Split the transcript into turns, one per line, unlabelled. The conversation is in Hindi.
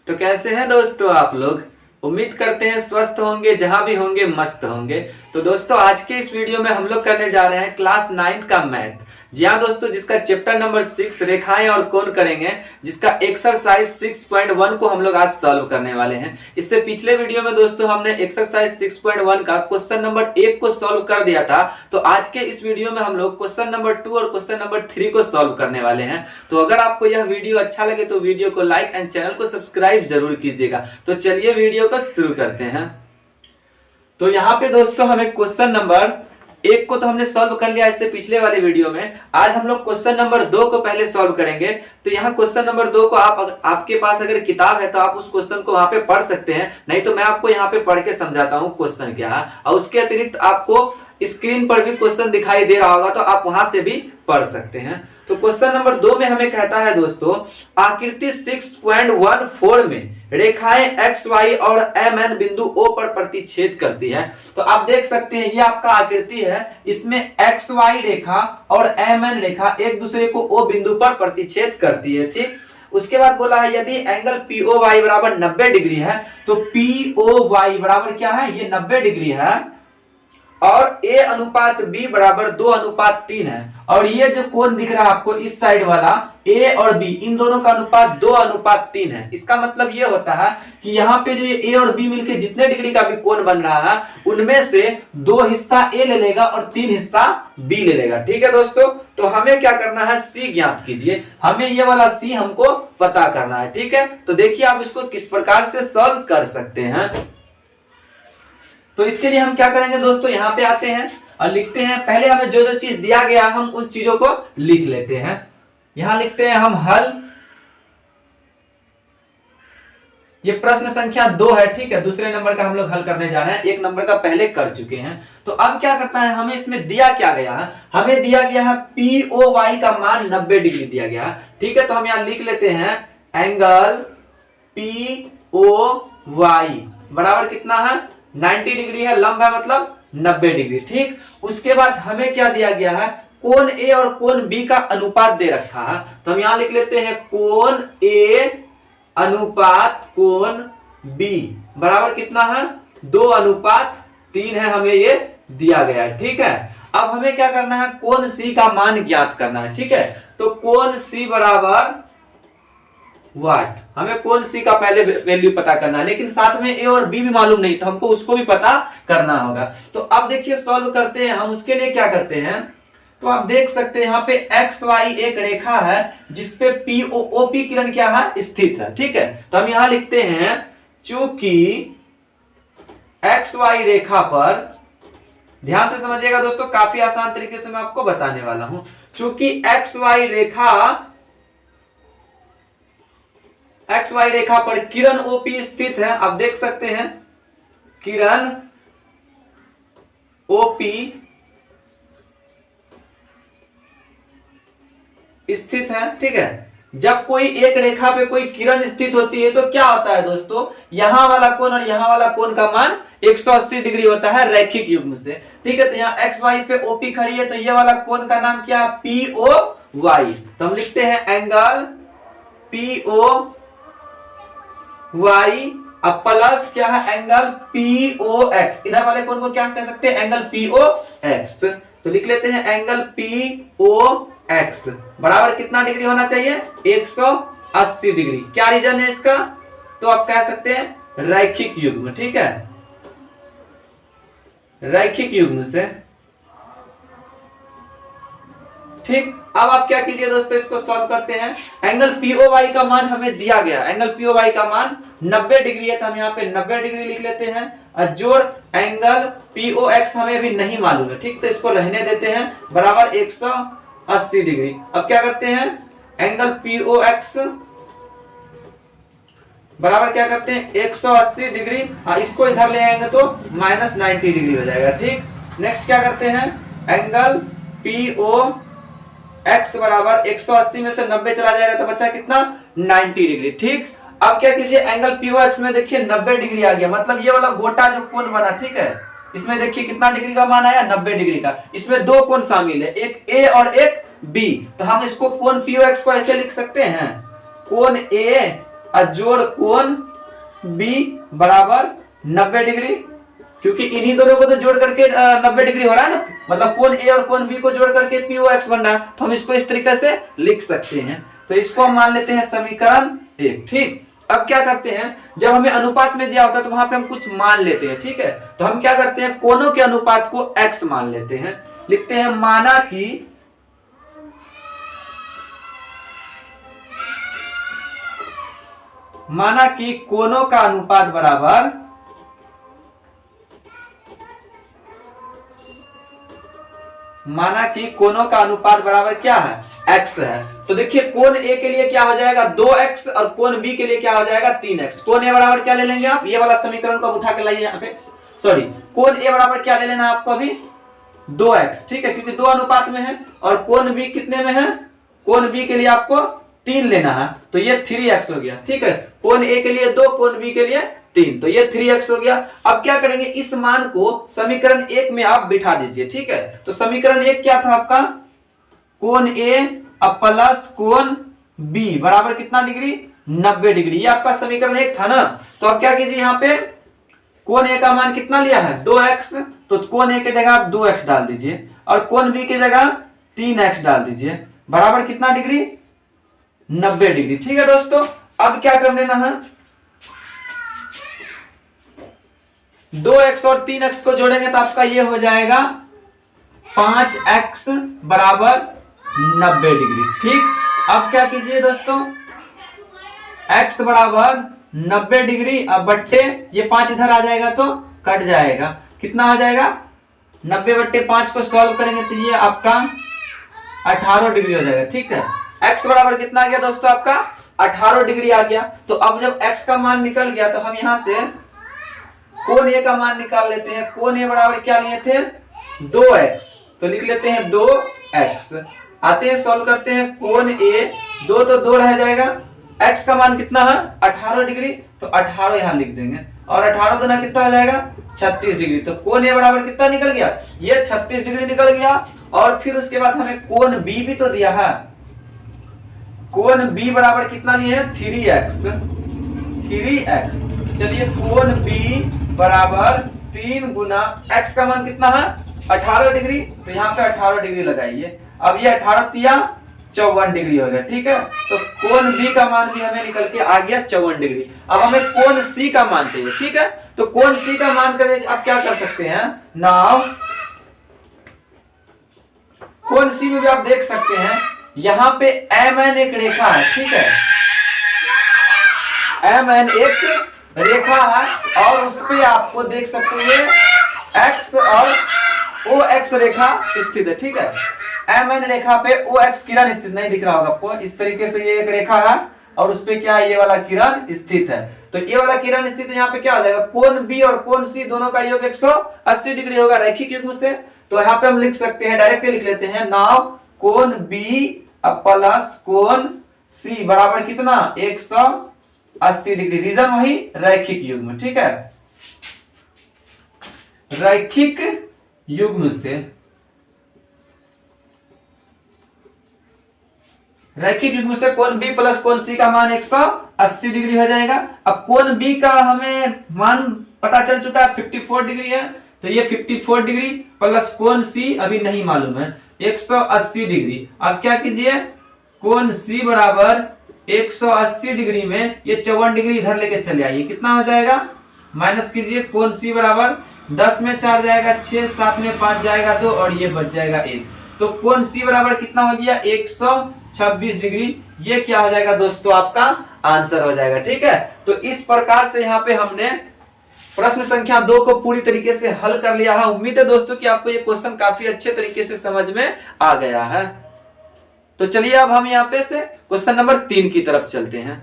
तो कैसे हैं दोस्तों आप लोग। उम्मीद करते हैं स्वस्थ होंगे, जहां भी होंगे मस्त होंगे। तो दोस्तों आज के इस वीडियो में हम लोग करने जा रहे हैं क्लास 9 का मैथ। जी हाँ दोस्तों, जिसका चैप्टर नंबर 6 रेखाएं और कोण करेंगे, जिसका एक्सरसाइज 6.1 को हम लोग आज सॉल्व करने वाले हैं। इससे पिछले वीडियो में दोस्तों हमने एक्सरसाइज 6.1 का क्वेश्चन नंबर 1 को सॉल्व कर दिया था। तो आज के इस वीडियो में हम लोग क्वेश्चन नंबर 2 और क्वेश्चन नंबर 3 को सॉल्व करने वाले हैं। तो अगर आपको यह वीडियो अच्छा लगे तो वीडियो को लाइक एंड चैनल को सब्सक्राइब जरूर कीजिएगा। तो चलिए वीडियो को शुरू करते हैं। तो यहाँ पे दोस्तों हमें क्वेश्चन नंबर 1 को तो हमने सॉल्व कर लिया इससे पिछले वाले वीडियो में। आज हम लोग क्वेश्चन नंबर 2 को पहले सॉल्व करेंगे। तो यहाँ क्वेश्चन नंबर 2 को आपके पास अगर किताब है तो आप उस क्वेश्चन को वहां पे पढ़ सकते हैं, नहीं तो मैं आपको यहाँ पे पढ़ के समझाता हूँ क्वेश्चन क्या है। और उसके अतिरिक्त आपको स्क्रीन पर भी क्वेश्चन दिखाई दे रहा होगा, तो आप वहां से भी पढ़ सकते हैं। तो क्वेश्चन नंबर 2 में हमें कहता है दोस्तों, आकृति 6.14 में रेखाएं एक्स वाई और एम एन बिंदु ओ पर प्रतिच्छेद करती है। तो आप देख सकते हैं ये आपका आकृति है, इसमें एक्स वाई रेखा और एम एन रेखा एक दूसरे को ओ बिंदु पर प्रतिच्छेद करती है। ठीक, उसके बाद बोला है यदि एंगल पीओ वाई बराबर 90 डिग्री है, तो पीओ वाई बराबर क्या है, ये 90 डिग्री है और a अनुपात b बराबर 2:3 है। और ये जो कोण दिख रहा है आपको इस साइड वाला a और b, इन दोनों का अनुपात 2:3 है। इसका मतलब ये होता है कि यहाँ पे जो ये a और b मिलके जितने डिग्री का भी कोण बन रहा है, उनमें से 2 हिस्सा a ले लेगा और 3 हिस्सा b ले लेगा। ठीक है दोस्तों, तो हमें क्या करना है, c ज्ञात कीजिए। हमें ये वाला c हमको पता करना है। ठीक है, तो देखिए आप इसको किस प्रकार से सॉल्व कर सकते हैं। तो इसके लिए हम क्या करेंगे दोस्तों, यहाँ पे आते हैं और लिखते हैं। पहले हमें जो जो चीज दिया गया हम उन चीजों को लिख लेते हैं। यहां लिखते हैं हम हल। ये प्रश्न संख्या 2 है। ठीक है, दूसरे नंबर का हम लोग हल करने जा रहे हैं, 1 नंबर का पहले कर चुके हैं। तो अब क्या करना है, हमें इसमें दिया क्या गया है, हमें दिया गया है पीओ वाई का मान 90 डिग्री दिया गया है। ठीक है, तो हम यहां लिख लेते हैं एंगल पीओ वाई बराबर कितना है, 90 डिग्री है, लंब है मतलब 90 डिग्री। ठीक, उसके बाद हमें क्या दिया गया है, कोण ए और कोण बी का अनुपात दे रखा है। तो हम यहां लिख लेते हैं कोण ए अनुपात कोण बी बराबर कितना है, 2:3 है, हमें ये दिया गया है। ठीक है, अब हमें क्या करना है, कोण सी का मान ज्ञात करना है। ठीक है, तो कोण सी बराबर वाट, हमें कोण सी का पहले वैल्यू पता करना है, लेकिन साथ में ए और बी भी मालूम नहीं, तो हमको उसको भी पता करना होगा। तो अब देखिए सॉल्व करते हैं हम। उसके लिए क्या करते हैं, तो आप देख सकते हैं यहाँ पे एक्स वाई एक रेखा है जिसपे पी किरण क्या है, स्थित है। ठीक है, तो हम यहां लिखते हैं चूंकि एक्स वाई रेखा पर, ध्यान से समझिएगा दोस्तों, काफी आसान तरीके से मैं आपको बताने वाला हूं। चूंकि एक्स वाई रेखा पर किरण ओपी स्थित है, आप देख सकते हैं किरण ओपी स्थित है। ठीक है, जब कोई एक रेखा पे कोई किरण स्थित होती है तो क्या होता है दोस्तों, यहां वाला कोण और यहां वाला कोण का मान 180 डिग्री होता है रैखिक युग्म से। ठीक है, तो यहाँ एक्स वाई पे ओपी खड़ी है, तो ये वाला कोण का नाम क्या है, पीओ वाई। तो हम लिखते हैं एंगल पीओ वाई, अब प्लस क्या है, एंगल पीओ एक्स। इधर वाले कोण को क्या कह सकते हैं, एंगल पीओ एक्स। तो लिख लेते हैं एंगल पीओ एक्स बराबर कितना डिग्री होना चाहिए, 180 डिग्री। क्या रीजन है इसका, तो आप कह सकते हैं रैखिक युग्म। ठीक है, रैखिक युग्म से। ठीक, अब आप क्या कीजिए दोस्तों, इसको सॉल्व करते हैं। एंगल पीओ वाई का मान हमें दिया गया, एंगल पीओ वाई का मान 90 डिग्री है, तो हम यहाँ पे 90 डिग्री लिख लेते हैं। और जोड़ एंगल पीओ एक्स हमें अभी नहीं मालूम है। ठीक, तो इसको रहने देते हैं, बराबर 180 डिग्री। अब क्या करते हैं, एंगल पीओ एक्स बराबर क्या करते हैं, 180 डिग्री। हाँ, इसको इधर ले आएंगे तो -90 डिग्री हो जाएगा। ठीक, नेक्स्ट क्या करते हैं, एंगल पीओ एक्स बराबर 180 में से 90 चला जाएगा तो बचा कितना, 90 डिग्री। ठीक, अब क्या कीजिए, एंगल पीओ एक्स में देखिए 90 डिग्री आ गया, मतलब ये वाला गोटा जो कोण बना, ठीक है, इसमें देखिए कितना डिग्री का मान आया, 90 डिग्री का। इसमें 2 कोण शामिल है, एक ए और एक बी। तो हम इसको कोण पीओ एक्स को ऐसे लिख सकते हैं, कोण ए और जोड़ कोण बी बराबर 90 डिग्री, क्योंकि इन्हीं दोनों को तो जोड़ करके 90 डिग्री हो रहा है ना, मतलब कोण ए और कोण बी को जोड़ करके POX बन रहा है, तो हम इसको इस तरीके से लिख सकते हैं। तो इसको हम मान लेते हैं समीकरण 1। ठीक, अब क्या करते हैं, जब हमें अनुपात में दिया होता है तो वहां पे हम कुछ मान लेते हैं। ठीक है, तो हम क्या करते हैं, कोनों के अनुपात को x मान लेते हैं। लिखते हैं माना कि कोनों का अनुपात बराबर क्या है, x है। तो देखिए कोण A के लिए क्या हो जाएगा 2x और कोण B के लिए क्या हो जाएगा 3x। कोण A बराबर क्या ले लेंगे आप, ये वाला समीकरण को उठा के लाइए यहाँ पे, सॉरी कोण A बराबर क्या ले लेना आपको अभी 2x। ठीक है, क्योंकि 2 अनुपात में है, और कोण B कितने में है, कोण B के लिए आपको 3 लेना है, तो ये 3x हो गया। ठीक है, कोण A के लिए 2, कोण B के लिए 3, तो ये 3x हो गया। अब क्या करेंगे, इस मान को समीकरण 1 में आप बिठा दीजिए। ठीक है, तो समीकरण 1 क्या था आपका, कोण A अब प्लस कोण B बराबर कितना डिग्री 90 डिग्री, ये आपका समीकरण 1 था ना। तो अब क्या कीजिए, यहाँ पे कोण A का मान कितना लिया है 2x, तो कोण A की जगह आप 2x डाल दीजिए, और कोण B की जगह 3x डाल दीजिए, बराबर कितना डिग्री 90 डिग्री। ठीक है दोस्तों, अब क्या कर लेना है, 2x और 3x को जोड़ेंगे तो आपका ये हो जाएगा 5x बराबर 90 डिग्री। ठीक, अब क्या कीजिए दोस्तों, x बराबर 90 डिग्री, अब बट्टे ये 5 इधर आ जाएगा तो कट जाएगा, कितना आ जाएगा 90/5 को सॉल्व करेंगे तो ये आपका 18 डिग्री हो जाएगा। ठीक है, x बराबर कितना आ गया दोस्तों, आपका 18 डिग्री आ गया। तो अब जब x का मान निकल गया तो हम यहां से कोण A का मान निकाल लेते हैं। कोण A बराबर क्या लिए थे 2x, तो लिख लेते हैं 2x। आते हैं सॉल्व करते हैं, कोण A 2 तो 2 रह जाएगा, x का मान कितना है 18 डिग्री, तो 18 यहां लिख देंगे, और 18 दूना कितना आ जाएगा 36 डिग्री। तो कोण A बराबर कितना निकल गया, ये 36 डिग्री निकल गया। और फिर उसके बाद हमें कोण B भी तो दिया है, कोण B बराबर कितना लिए है 3x। चलिए कोण B बराबर 3 गुना x का मान कितना है 18 डिग्री, तो यहाँ पे 18 डिग्री लगाइए। अब ये 18 तिया 54 डिग्री हो गया। ठीक है, तो कोण B का मान भी हमें निकल के आ गया 54 डिग्री। अब हमें कोण C का मान चाहिए। ठीक है, तो कोण C का मान करें आप क्या कर सकते हैं, नाउ कोण C में भी आप देख सकते हैं, यहाँ पे MN एक रेखा है। ठीक है, MN एक रेखा है, और उस पे आपको देख सकते हैं x और OX रेखा स्थित है। ठीक है, MN रेखा पे OX किरण स्थित, नहीं दिख रहा होगा आपको, इस तरीके से ये एक रेखा है, और उस पे क्या है ये वाला किरण स्थित है। तो ये वाला किरण स्थित है, यहाँ पे क्या हो जाएगा, कोण B और कोण C दोनों का योग 180 डिग्री होगा रैखिक युग्म से। तो यहाँ पे हम लिख सकते हैं, डायरेक्टली लिख लेते हैं, नाउ कोण B प्लस कोण C बराबर कितना 180 डिग्री, रीजन वही रैखिक युग्म। ठीक है, रैखिक युग्म से कोण B प्लस कोण C का मान 180 डिग्री हो जाएगा। अब कोण B का हमें मान पता चल चुका है 54 डिग्री है, तो ये 54 डिग्री प्लस कोण C अभी नहीं मालूम है 180 डिग्री। अब क्या कीजिए, कोण C बराबर 180 डिग्री में ये 54 डिग्री इधर लेके चले आइए, कितना हो जाएगा माइनस कीजिए, कोण C बराबर 10 में 4 जाएगा 6, 7 में 5 जाएगा 2, और ये बच जाएगा 1। तो कोण C बराबर कितना हो गया 126 डिग्री। ये क्या हो जाएगा दोस्तों, आपका आंसर हो जाएगा। ठीक है, तो इस प्रकार से यहाँ पे हमने प्रश्न संख्या 2 को पूरी तरीके से हल कर लिया है। उम्मीद है दोस्तों कि आपको ये क्वेश्चन काफी अच्छे तरीके से समझ में आ गया है। तो चलिए अब हम यहाँ पे से क्वेश्चन नंबर 3 की तरफ चलते हैं।